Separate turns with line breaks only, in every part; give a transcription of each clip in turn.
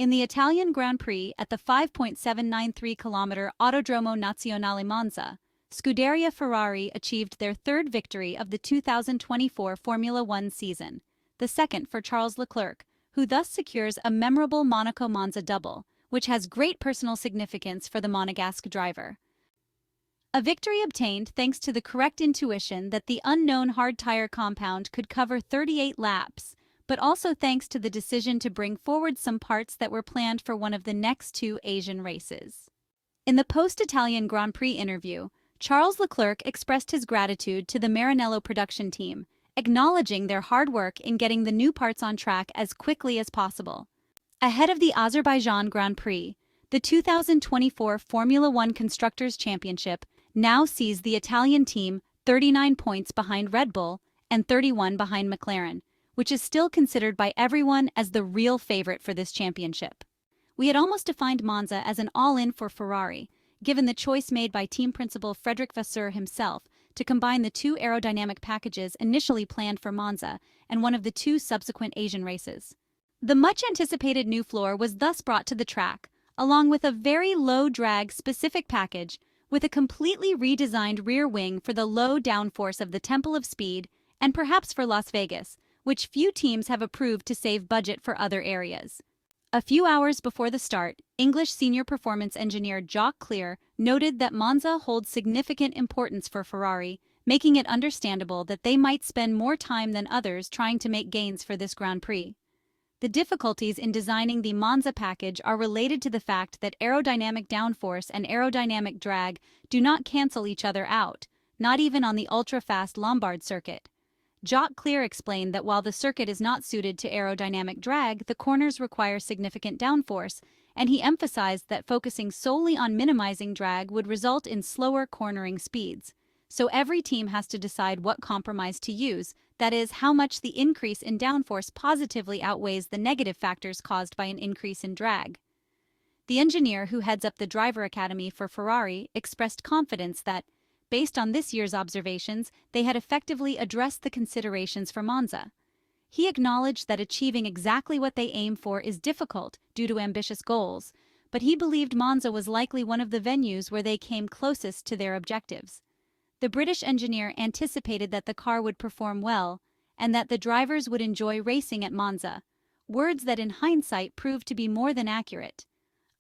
In the Italian Grand Prix at the 5.793-kilometer Autodromo Nazionale Monza, Scuderia Ferrari achieved their third victory of the 2024 Formula One season, the second for Charles Leclerc, who thus secures a memorable Monaco-Monza double, which has great personal significance for the Monegasque driver. A victory obtained thanks to the correct intuition that the unknown hard tire compound could cover 38 laps, but also thanks to the decision to bring forward some parts that were planned for one of the next two Asian races. In the post-Italian Grand Prix interview, Charles Leclerc expressed his gratitude to the Maranello production team, acknowledging their hard work in getting the new parts on track as quickly as possible. Ahead of the Azerbaijan Grand Prix, the 2024 Formula One Constructors Championship now sees the Italian team 39 points behind Red Bull and 31 behind McLaren, which is still considered by everyone as the real favorite for this championship. We had almost defined Monza as an all-in for Ferrari, given the choice made by team principal Frederic Vasseur himself to combine the two aerodynamic packages initially planned for Monza and one of the two subsequent Asian races. The much-anticipated new floor was thus brought to the track, along with a very low-drag specific package with a completely redesigned rear wing for the low downforce of the Temple of Speed and perhaps for Las Vegas, which few teams have approved to save budget for other areas. A few hours before the start, English senior performance engineer Charles Leclerc noted that Monza holds significant importance for Ferrari, making it understandable that they might spend more time than others trying to make gains for this Grand Prix. The difficulties in designing the Monza package are related to the fact that aerodynamic downforce and aerodynamic drag do not cancel each other out, not even on the ultra-fast Lombard circuit. Charles Leclerc explained that while the circuit is not suited to aerodynamic drag, the corners require significant downforce, and he emphasized that focusing solely on minimizing drag would result in slower cornering speeds. So every team has to decide what compromise to use, that is, how much the increase in downforce positively outweighs the negative factors caused by an increase in drag. The engineer who heads up the driver academy for Ferrari expressed confidence that, based on this year's observations, they had effectively addressed the considerations for Monza. He acknowledged that achieving exactly what they aim for is difficult due to ambitious goals, but he believed Monza was likely one of the venues where they came closest to their objectives. The British engineer anticipated that the car would perform well and that the drivers would enjoy racing at Monza, words that in hindsight proved to be more than accurate.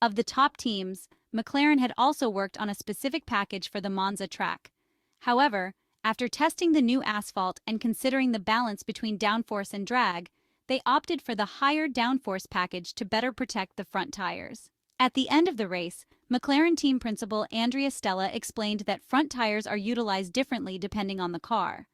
Of the top teams, McLaren had also worked on a specific package for the Monza track. However, after testing the new asphalt and considering the balance between downforce and drag, they opted for the higher downforce package to better protect the front tires. At the end of the race, McLaren team principal Andrea Stella explained that front tires are utilized differently depending on the car.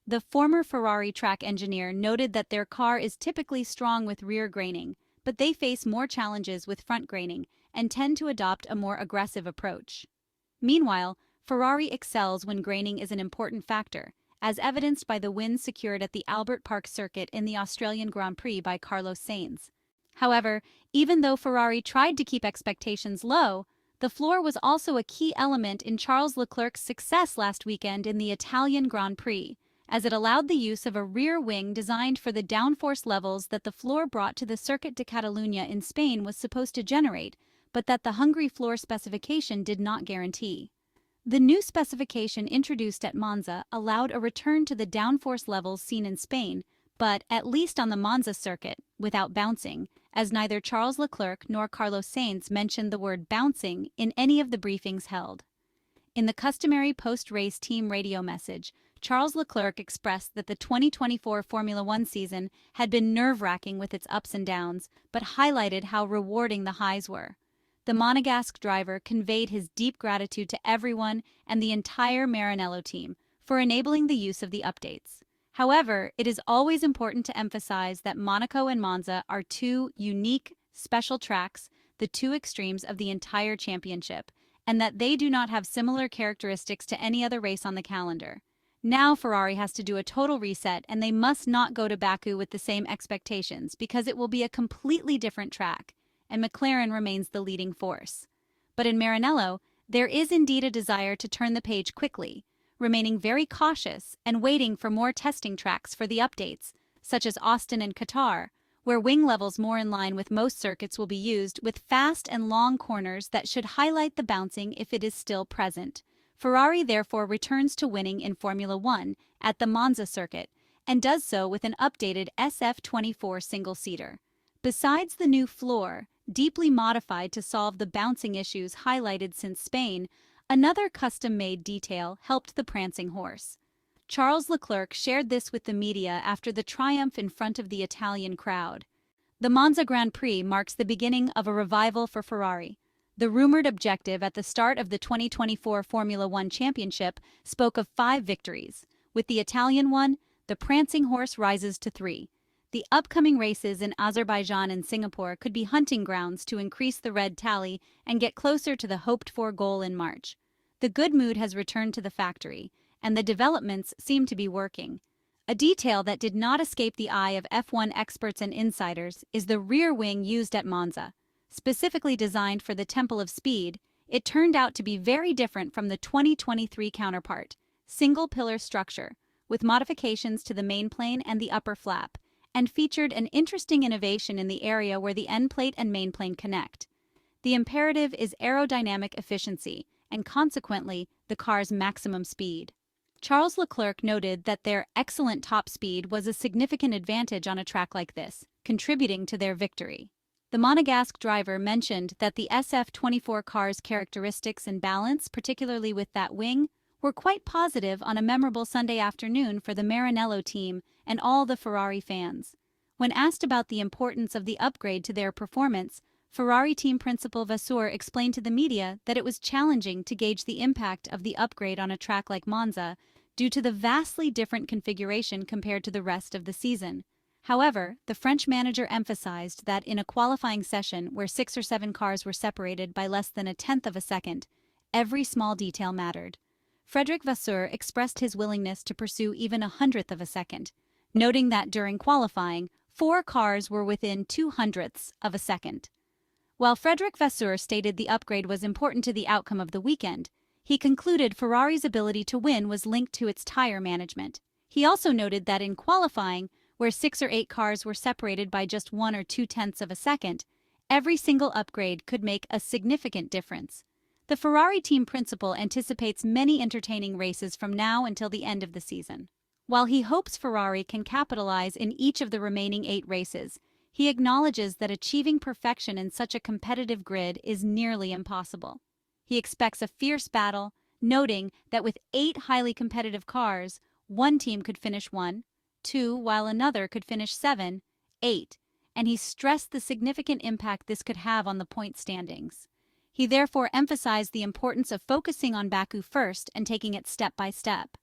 The former Ferrari track engineer noted that their car is typically strong with rear graining, but they face more challenges with front graining and tend to adopt a more aggressive approach. Meanwhile, Ferrari excels when graining is an important factor, as evidenced by the win secured at the Albert Park circuit in the Australian Grand Prix by Carlos Sainz. However, even though Ferrari tried to keep expectations low, the floor was also a key element in Charles Leclerc's success last weekend in the Italian Grand Prix, as it allowed the use of a rear wing designed for the downforce levels that the floor brought to the Circuit de Catalunya in Spain was supposed to generate, but that the Hungary floor specification did not guarantee. The new specification introduced at Monza allowed a return to the downforce levels seen in Spain, but, at least on the Monza circuit, without bouncing, as neither Charles Leclerc nor Carlos Sainz mentioned the word bouncing in any of the briefings held. In the customary post-race team radio message, Charles Leclerc expressed that the 2024 Formula One season had been nerve-wracking with its ups and downs, but highlighted how rewarding the highs were. The Monegasque driver conveyed his deep gratitude to everyone and the entire Maranello team for enabling the use of the updates. However, it is always important to emphasize that Monaco and Monza are two unique, special tracks, the two extremes of the entire championship, and that they do not have similar characteristics to any other race on the calendar. Now Ferrari has to do a total reset, and they must not go to Baku with the same expectations because it will be a completely different track, and McLaren remains the leading force. But in Maranello, there is indeed a desire to turn the page quickly, remaining very cautious and waiting for more testing tracks for the updates, such as Austin and Qatar, where wing levels more in line with most circuits will be used, with fast and long corners that should highlight the bouncing if it is still present. Ferrari therefore returns to winning in Formula One at the Monza circuit, and does so with an updated SF-24 single-seater. Besides the new floor, deeply modified to solve the bouncing issues highlighted since Spain, another custom-made detail helped the prancing horse. Charles Leclerc shared this with the media after the triumph in front of the Italian crowd. The Monza Grand Prix marks the beginning of a revival for Ferrari. The rumored objective at the start of the 2024 Formula One Championship spoke of 5 victories. With the Italian one, the prancing horse rises to 3. The upcoming races in Azerbaijan and Singapore could be hunting grounds to increase the red tally and get closer to the hoped-for goal in March. The good mood has returned to the factory, and the developments seem to be working. A detail that did not escape the eye of F1 experts and insiders is the rear wing used at Monza. Specifically designed for the Temple of Speed, it turned out to be very different from the 2023 counterpart, single-pillar structure, with modifications to the mainplane and the upper flap, and featured an interesting innovation in the area where the end plate and mainplane connect. The imperative is aerodynamic efficiency, and consequently, the car's maximum speed. Charles Leclerc noted that their excellent top speed was a significant advantage on a track like this, contributing to their victory. The Monegasque driver mentioned that the SF-24 car's characteristics and balance, particularly with that wing, were quite positive on a memorable Sunday afternoon for the Maranello team and all the Ferrari fans. When asked about the importance of the upgrade to their performance, Ferrari team principal Vasseur explained to the media that it was challenging to gauge the impact of the upgrade on a track like Monza due to the vastly different configuration compared to the rest of the season. However, the French manager emphasized that in a qualifying session where 6 or 7 cars were separated by less than a tenth of a second, every small detail mattered. Frederic Vasseur expressed his willingness to pursue even a hundredth of a second, noting that during qualifying, 4 cars were within 0.02 of a second. While Frederic Vasseur stated the upgrade was important to the outcome of the weekend, he concluded Ferrari's ability to win was linked to its tire management. He also noted that in qualifying, where 6 or 8 cars were separated by just 1 or 2/10 of a second, every single upgrade could make a significant difference. The Ferrari team principal anticipates many entertaining races from now until the end of the season. While he hopes Ferrari can capitalize in each of the remaining 8 races, he acknowledges that achieving perfection in such a competitive grid is nearly impossible. He expects a fierce battle, noting that with 8 highly competitive cars, one team could finish 1, 2, while another could finish 7, 8, and he stressed the significant impact this could have on the point standings. He therefore emphasized the importance of focusing on Baku first and taking it step by step.